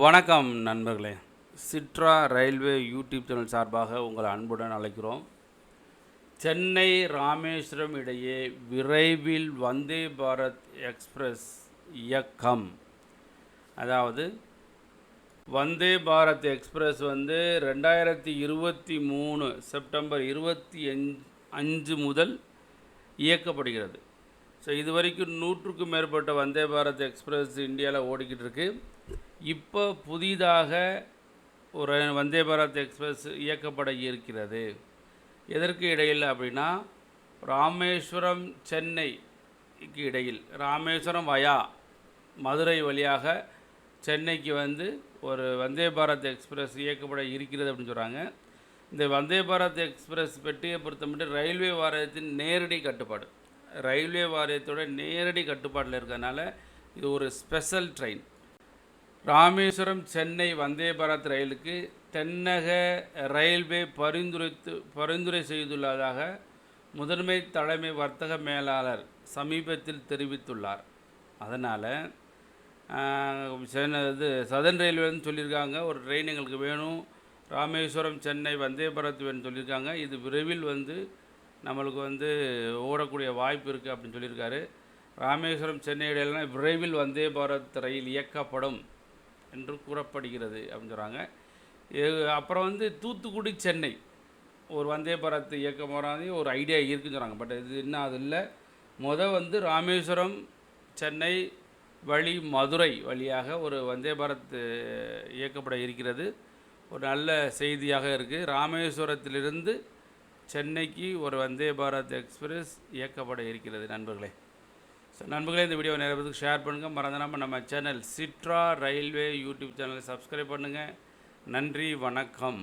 வணக்கம் நண்பர்களே. சிட்ரா railway YouTube channel சார்பாக உங்களை அன்புடன் அழைக்கிறோம். சென்னை ராமேஸ்வரம் இடையே விரைவில் வந்தே பாரத் எக்ஸ்பிரஸ் இயக்கம். அதாவது வந்தே பாரத் எக்ஸ்பிரஸ் 2023 செப்டம்பர் 25 முதல் இயக்கப்படுகிறது. ஸோ இது வரைக்கும் 100க்கும் மேற்பட்ட வந்தே பாரத் எக்ஸ்பிரஸ் இந்தியாவில் ஓடிக்கிட்டு இருக்கு. இப்போ புதிதாக ஒரு வந்தே பாரத் எக்ஸ்பிரஸ் இயக்கப்பட இருக்கிறது. எதற்கு இடையில் அப்படின்னா, ராமேஸ்வரம் சென்னைக்கு இடையில், ராமேஸ்வரம் வயா மதுரை வழியாக சென்னைக்கு ஒரு வந்தே பாரத் எக்ஸ்பிரஸ் இயக்கப்பட இருக்கிறது அப்படின்னு சொல்கிறாங்க. இந்த வந்தே பாரத் எக்ஸ்பிரஸ் பெட்டியை பொறுத்த மட்டும் ரயில்வே வாரியத்தின் நேரடி கட்டுப்பாடு, ரயில்வே வாரியத்தோட நேரடி கட்டுப்பாட்டில் இருக்கிறதுனால இது ஒரு ஸ்பெஷல் ட்ரெயின். ராமேஸ்வரம் சென்னை வந்தே பாரத் ரயிலுக்கு தென்னக ரயில்வே பரிந்துரை செய்துள்ளதாக முதன்மை தலைமை வர்த்தக மேலாளர் சமீபத்தில் தெரிவித்துள்ளார். அதனால் சதன் ரயில்வேன்னு சொல்லியிருக்காங்க, ஒரு ட்ரெயின் எங்களுக்கு வேணும், ராமேஸ்வரம் சென்னை வந்தே பாரத் வேணும்னு சொல்லியிருக்காங்க. இது விரைவில் நம்மளுக்கு ஓடக்கூடிய வாய்ப்பு இருக்குது அப்படின்னு சொல்லியிருக்காரு. ராமேஸ்வரம் சென்னை இடையிலாம் விரைவில் வந்தே பாரத் ரயில் இயக்கப்படும் என்று கூறப்படுகிறது அப்படின்னு சொல்கிறாங்க. அப்புறம் தூத்துக்குடி சென்னை ஒரு வந்தே பாரத் இயக்கம் வராது ஒரு ஐடியா இருக்குன்னு சொல்கிறாங்க. பட் இது இன்னும் அது இல்லை. ராமேஸ்வரம் சென்னை வழி மதுரை வழியாக ஒரு வந்தே பாரத் இயக்கப்பட இருக்கிறது. ஒரு நல்ல செய்தியாக இருக்குது. ராமேஸ்வரத்திலிருந்து சென்னைக்கு ஒரு வந்தே பாரத் எக்ஸ்பிரஸ் இயக்கப்பட இருக்கிறது நண்பர்களே. நண்பர்களே, இந்த வீடியோ நிறைய பேருக்கு ஷேர் பண்ணுங்கள். மறந்துடாமல் நம்ம சேனல் சிட்ரா ரயில்வே யூடியூப் சேனலை சப்ஸ்கிரைப் பண்ணுங்கள். நன்றி, வணக்கம்.